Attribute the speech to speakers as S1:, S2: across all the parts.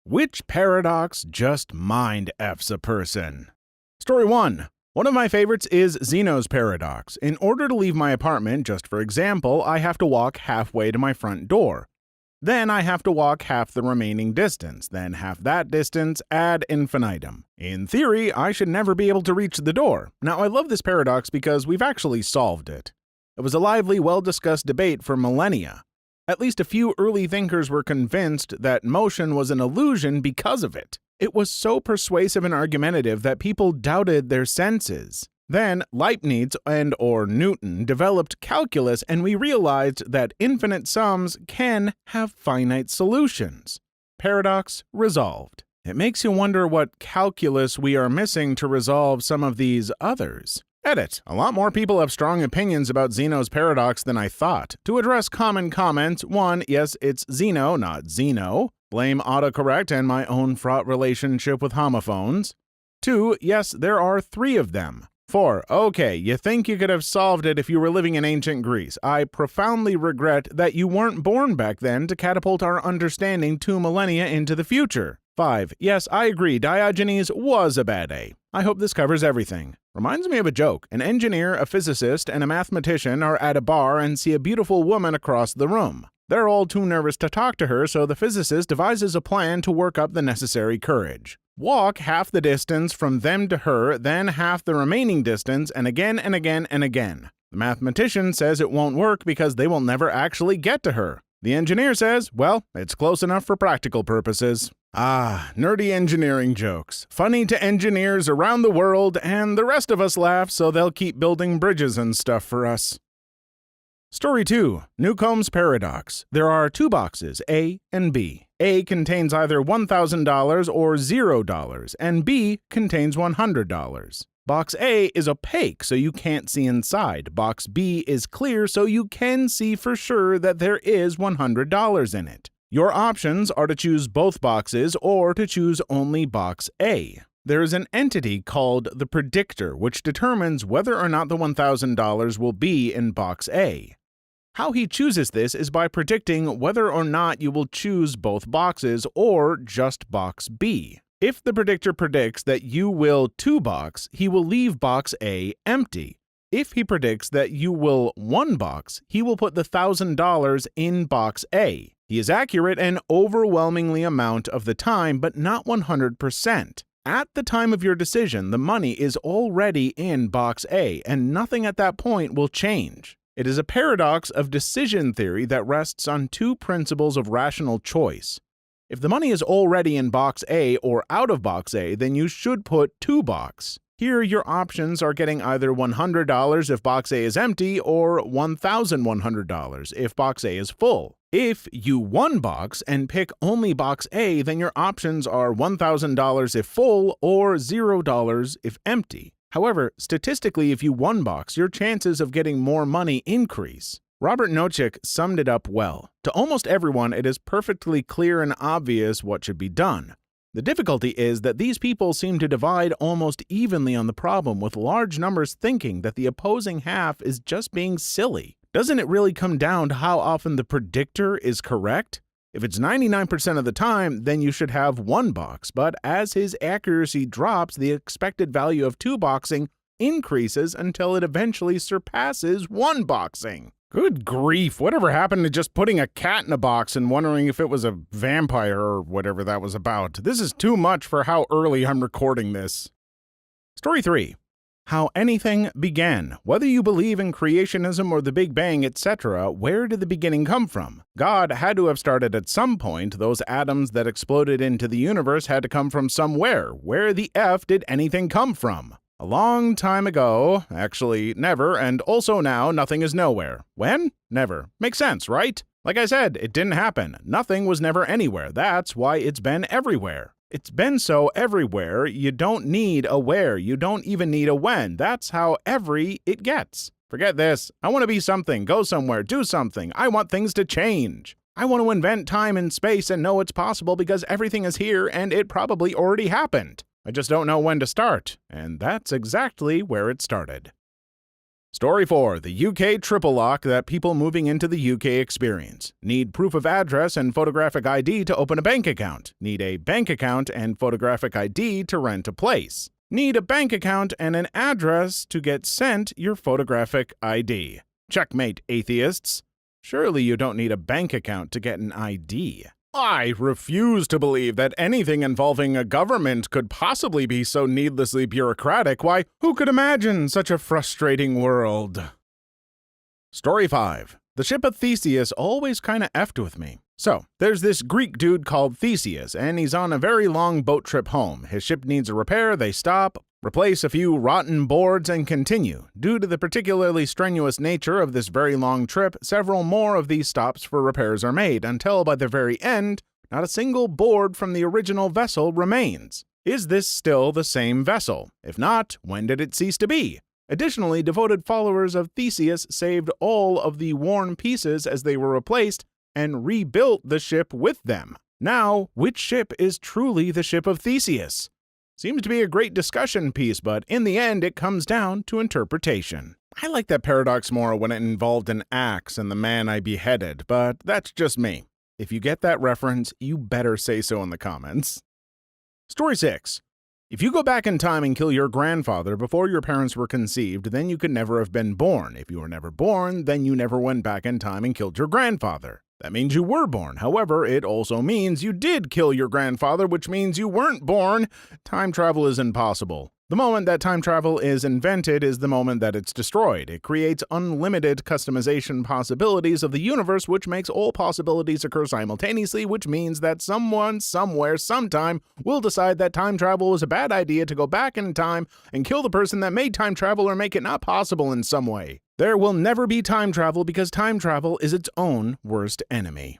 S1: Which paradox just mind F's a person? Story 1. One of my favorites is Zeno's paradox. In order to leave my apartment, just for example, I have to walk halfway to my front door. Then I have to walk half the remaining distance, then half that distance ad infinitum. In theory, I should never be able to reach the door. Now, I love this paradox because we've actually solved it. It was a lively, well-discussed debate for millennia. At least a few early thinkers were convinced that motion was an illusion because of it. It was so persuasive and argumentative that people doubted their senses. Then Leibniz and/or Newton developed calculus, and we realized that infinite sums can have finite solutions. Paradox resolved. It makes you wonder what calculus we are missing to resolve some of these others. Edit. A lot more people have strong opinions about Zeno's paradox than I thought. To address common comments, 1. Yes, it's Zeno, not Zeno. Blame autocorrect and my own fraught relationship with homophones. 2. Yes, there are 3 of them. 4. Okay, you think you could have solved it if you were living in ancient Greece. I profoundly regret that you weren't born back then to catapult our understanding 2 millennia into the future. 5. Yes, I agree, Diogenes was a bad A. I hope this covers everything. Reminds me of a joke. An engineer, a physicist, and a mathematician are at a bar and see a beautiful woman across the room. They're all too nervous to talk to her, so the physicist devises a plan to work up the necessary courage. Walk half the distance from them to her, then half the remaining distance, and again and again and again. The mathematician says it won't work because they will never actually get to her. The engineer says, well, it's close enough for practical purposes. Ah, nerdy engineering jokes. Funny to engineers around the world, and the rest of us laugh so they'll keep building bridges and stuff for us. Story 2. Newcomb's paradox. There are 2 boxes, A and B. A contains either $1,000 or $0, and B contains $100. Box A is opaque, so you can't see inside. Box B is clear, so you can see for sure that there is $100 in it. Your options are to choose both boxes or to choose only box A. There is an entity called the predictor, which determines whether or not the $1,000 will be in box A. How he chooses this is by predicting whether or not you will choose both boxes or just box B. If the predictor predicts that you will 2-box, he will leave box A empty. If he predicts that you will 1-box, he will put the $1,000 in box A. He is accurate an overwhelmingly amount of the time, but not 100%. At the time of your decision, the money is already in box A, and nothing at that point will change. It is a paradox of decision theory that rests on 2 principles of rational choice. If the money is already in box A or out of box A, then you should put 2-box. Here, your options are getting either $100 if box A is empty or $1,100 if box A is full. If you 1-box and pick only box A, then your options are $1,000 if full or $0 if empty. However, statistically, if you 1-box, your chances of getting more money increase. Robert Nozick summed it up well. To almost everyone, it is perfectly clear and obvious what should be done. The difficulty is that these people seem to divide almost evenly on the problem, with large numbers thinking that the opposing half is just being silly. Doesn't it really come down to how often the predictor is correct? If it's 99% of the time, then you should have 1-box, but as his accuracy drops, the expected value of 2-boxing increases until it eventually surpasses 1-boxing. Good grief, whatever happened to just putting a cat in a box and wondering if it was a vampire or whatever that was about? This is too much for how early I'm recording this. Story 3. How anything began. Whether you believe in creationism or the Big Bang, etc., where did the beginning come from? God had to have started at some point. Those atoms that exploded into the universe had to come from somewhere. Where the F did anything come from? A long time ago. Actually, never, and also now, nothing is nowhere. When? Never. Makes sense, right? Like I said, it didn't happen. Nothing was never anywhere. That's why it's been everywhere. It's been so everywhere, you don't need a where, you don't even need a when. That's how every it gets. Forget this. I want to be something, go somewhere, do something. I want things to change. I want to invent time and space and know it's possible because everything is here and it probably already happened. I just don't know when to start, and that's exactly where it started. Story 4. The UK triple lock that people moving into the UK experience. Need proof of address and photographic ID to open a bank account. Need a bank account and photographic ID to rent a place. Need a bank account and an address to get sent your photographic ID. Checkmate, atheists. Surely you don't need a bank account to get an ID. I refuse to believe that anything involving a government could possibly be so needlessly bureaucratic. Why, who could imagine such a frustrating world? Story 5. The ship of Theseus always kinda effed with me. So, there's this Greek dude called Theseus, and he's on a very long boat trip home. His ship needs a repair, they stop, replace a few rotten boards, and continue. Due to the particularly strenuous nature of this very long trip, several more of these stops for repairs are made, until by the very end, not a single board from the original vessel remains. Is this still the same vessel? If not, when did it cease to be? Additionally, devoted followers of Theseus saved all of the worn pieces as they were replaced and rebuilt the ship with them. Now, which ship is truly the ship of Theseus? Seems to be a great discussion piece, but in the end, it comes down to interpretation. I like that paradox more when it involved an axe and the man I beheaded, but that's just me. If you get that reference, you better say so in the comments. Story 6. If you go back in time and kill your grandfather before your parents were conceived, then you could never have been born. If you were never born, then you never went back in time and killed your grandfather. That means you were born. However, it also means you did kill your grandfather, which means you weren't born. Time travel is impossible. The moment that time travel is invented is the moment that it's destroyed. It creates unlimited customization possibilities of the universe, which makes all possibilities occur simultaneously, which means that someone, somewhere, sometime will decide that time travel was a bad idea to go back in time and kill the person that made time travel or make it not possible in some way. There will never be time travel because time travel is its own worst enemy.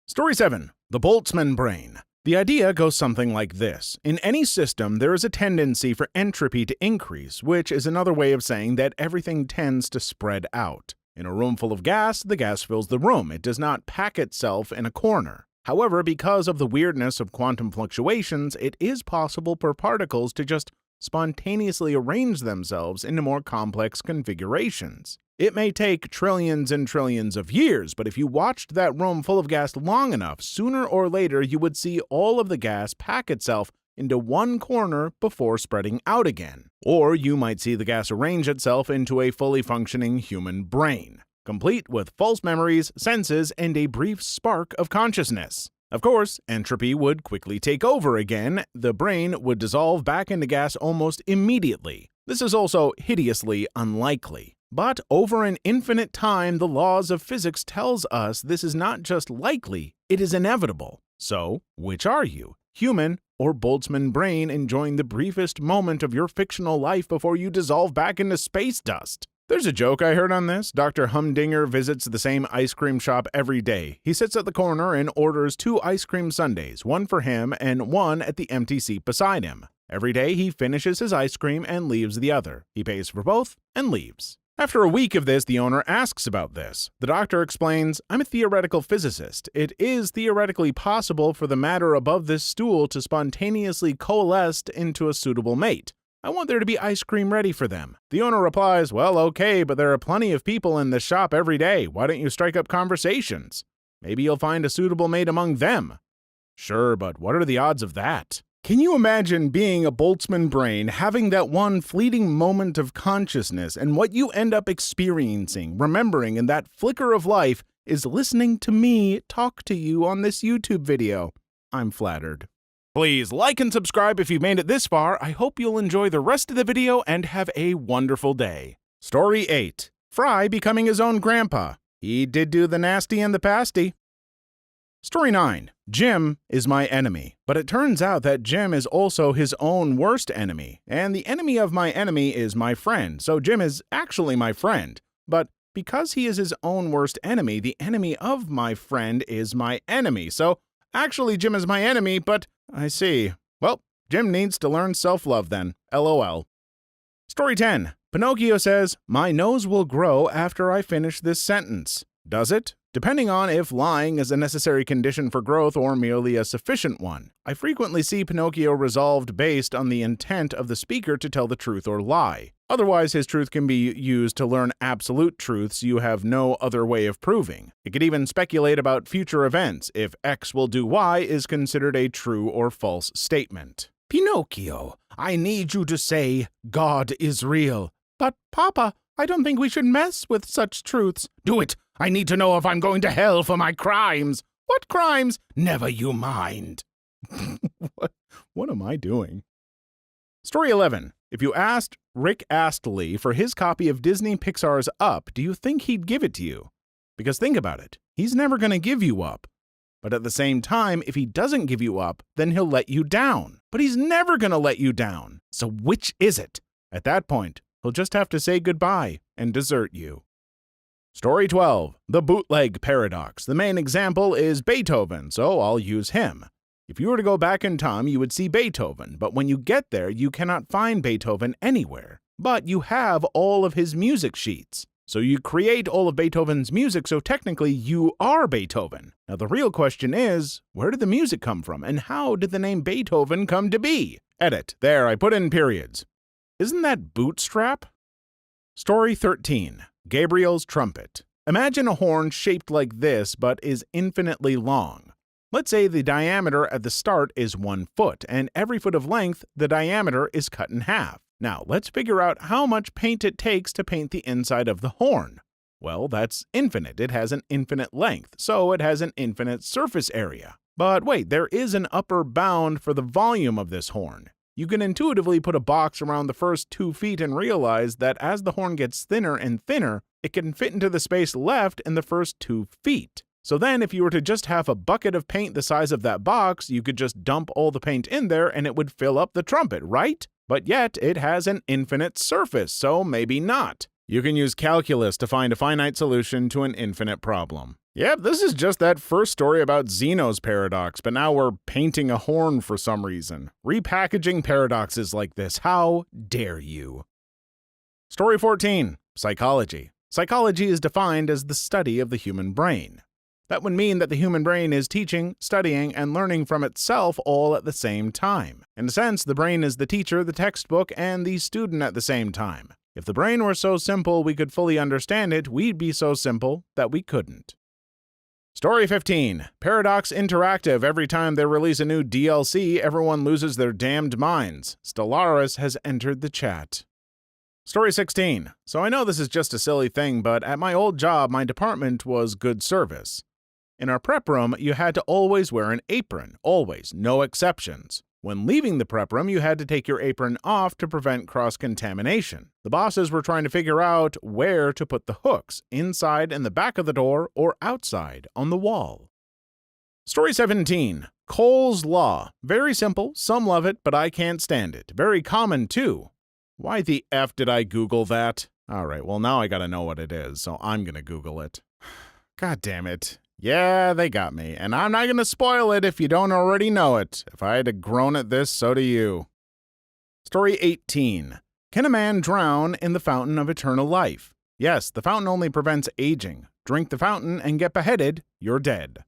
S1: Story 7. The Boltzmann Brain. The idea goes something like this. In any system, there is a tendency for entropy to increase, which is another way of saying that everything tends to spread out. In a room full of gas, the gas fills the room. It does not pack itself in a corner. However, because of the weirdness of quantum fluctuations, it is possible for particles to just spontaneously arrange themselves into more complex configurations. It may take trillions and trillions of years, but if you watched that room full of gas long enough, sooner or later you would see all of the gas pack itself into one corner before spreading out again. Or you might see the gas arrange itself into a fully functioning human brain, complete with false memories, senses, and a brief spark of consciousness. Of course, entropy would quickly take over again. The brain would dissolve back into gas almost immediately. This is also hideously unlikely. But over an infinite time, the laws of physics tells us this is not just likely, it is inevitable. So, which are you? Human or Boltzmann brain enjoying the briefest moment of your fictional life before you dissolve back into space dust? There's a joke I heard on this. Dr. Humdinger visits the same ice cream shop every day. He sits at the corner and orders 2 ice cream sundaes, one for him and one at the empty seat beside him. Every day he finishes his ice cream and leaves the other. He pays for both and leaves. After a week of this, the owner asks about this. The doctor explains, "I'm a theoretical physicist. It is theoretically possible for the matter above this stool to spontaneously coalesce into a suitable mate. I want there to be ice cream ready for them." The owner replies, "Well, okay, but there are plenty of people in this shop every day. Why don't you strike up conversations? Maybe you'll find a suitable mate among them." Sure, but what are the odds of that? Can you imagine being a Boltzmann brain, having that one fleeting moment of consciousness, and what you end up experiencing, remembering in that flicker of life, is listening to me talk to you on this YouTube video? I'm flattered. Please like and subscribe if you've made it this far. I hope you'll enjoy the rest of the video and have a wonderful day. Story 8. Fry becoming his own grandpa. He did do the nasty and the pasty. Story 9. Jim is my enemy, but it turns out that Jim is also his own worst enemy, and the enemy of my enemy is my friend, so Jim is actually my friend. But because he is his own worst enemy, the enemy of my friend is my enemy, so actually Jim is my enemy, but I see. Well, Jim needs to learn self-love then. LOL. Story 10. Pinocchio says, "My nose will grow after I finish this sentence." Does it? Depending on if lying is a necessary condition for growth or merely a sufficient one. I frequently see Pinocchio resolved based on the intent of the speaker to tell the truth or lie. Otherwise, his truth can be used to learn absolute truths you have no other way of proving. It could even speculate about future events if X will do Y is considered a true or false statement. Pinocchio, I need you to say, God is real. But, Papa, I don't think we should mess with such truths. Do it! I need to know if I'm going to hell for my crimes. What crimes? Never you mind. What am I doing? Story 11. If you asked Rick Astley for his copy of Disney Pixar's Up, do you think he'd give it to you? Because think about it. He's never going to give you up. But at the same time, if he doesn't give you up, then he'll let you down. But he's never going to let you down. So which is it? At that point, he'll just have to say goodbye and desert you. Story 12. The bootleg paradox. The main example is Beethoven, so I'll use him. If you were to go back in time, you would see Beethoven, but when you get there, you cannot find Beethoven anywhere. But you have all of his music sheets. So you create all of Beethoven's music, so technically you are Beethoven. Now the real question is, where did the music come from, and how did the name Beethoven come to be? Edit. There, I put in periods. Isn't that bootstrap? Story 13. Gabriel's trumpet. Imagine a horn shaped like this, but is infinitely long. Let's say the diameter at the start is 1 foot, and every foot of length, the diameter is cut in half. Now, let's figure out how much paint it takes to paint the inside of the horn. Well, that's infinite. It has an infinite length, so it has an infinite surface area. But wait, there is an upper bound for the volume of this horn. You can intuitively put a box around the first 2 feet and realize that as the horn gets thinner and thinner, it can fit into the space left in the first 2 feet. So then if you were to just have a bucket of paint the size of that box, you could just dump all the paint in there and it would fill up the trumpet, right? But yet it has an infinite surface, so maybe not. You can use calculus to find a finite solution to an infinite problem. Yep, this is just that first story about Zeno's paradox, but now we're painting a horn for some reason. Repackaging paradoxes like this, how dare you? Story 14. Psychology. Psychology is defined as the study of the human brain. That would mean that the human brain is teaching, studying, and learning from itself all at the same time. In a sense, the brain is the teacher, the textbook, and the student at the same time. If the brain were so simple we could fully understand it, we'd be so simple that we couldn't. Story 15. Paradox Interactive. Every time they release a new DLC, everyone loses their damned minds. Stellaris has entered the chat. Story 16. So I know this is just a silly thing, but at my old job, my department was good service. In our prep room, you had to always wear an apron. Always. No exceptions. When leaving the prep room, you had to take your apron off to prevent cross-contamination. The bosses were trying to figure out where to put the hooks, inside in the back of the door or outside on the wall. Story 17. Cole's Law. Very simple. Some love it, but I can't stand it. Very common, too. Why the F did I Google that? Alright, well now I gotta know what it is, so I'm gonna Google it. God damn it. Yeah, they got me, and I'm not gonna spoil it if you don't already know it. If I had to groan at this, so do you. Story 18. Can a man drown in the fountain of eternal life? Yes, the fountain only prevents aging. Drink the fountain and get beheaded, you're dead.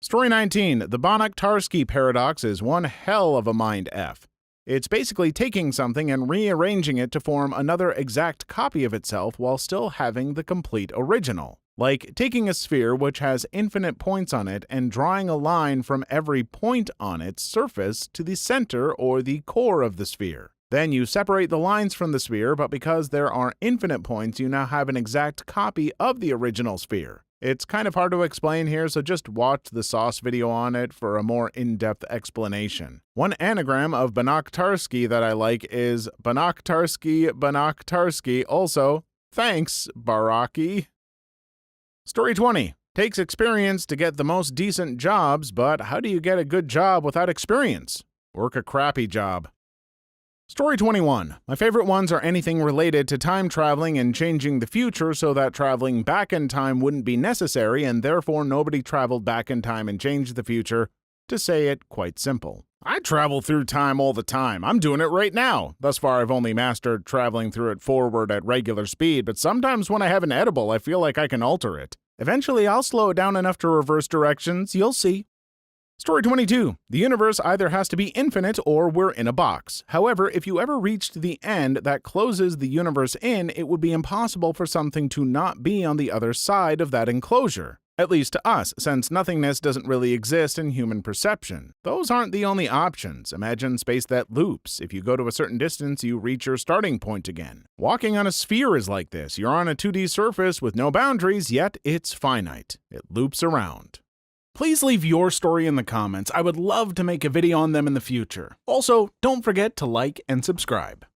S1: Story 19. The Banach-Tarski paradox is one hell of a mind F. It's basically taking something and rearranging it to form another exact copy of itself while still having the complete original. Like taking a sphere which has infinite points on it and drawing a line from every point on its surface to the center or the core of the sphere. Then you separate the lines from the sphere, but because there are infinite points, you now have an exact copy of the original sphere. It's kind of hard to explain here, so just watch the sauce video on it for a more in-depth explanation. One anagram of Banach-Tarski that I like is Banach-Tarski, Banach-Tarski. Also, thanks, Baraki. Story 20. Takes experience to get the most decent jobs, but how do you get a good job without experience? Work a crappy job. Story 21. My favorite ones are anything related to time traveling and changing the future so that traveling back in time wouldn't be necessary and therefore nobody traveled back in time and changed the future. To say it quite simple. I travel through time all the time. I'm doing it right now. Thus far, I've only mastered traveling through it forward at regular speed, but sometimes when I have an edible, I feel like I can alter it. Eventually, I'll slow it down enough to reverse directions. You'll see. Story 22. The universe either has to be infinite or we're in a box. However, if you ever reached the end that closes the universe in, it would be impossible for something to not be on the other side of that enclosure. At least to us, since nothingness doesn't really exist in human perception. Those aren't the only options. Imagine space that loops. If you go to a certain distance, you reach your starting point again. Walking on a sphere is like this. You're on a 2D surface with no boundaries, yet it's finite. It loops around. Please leave your story in the comments. I would love to make a video on them in the future. Also, don't forget to like and subscribe.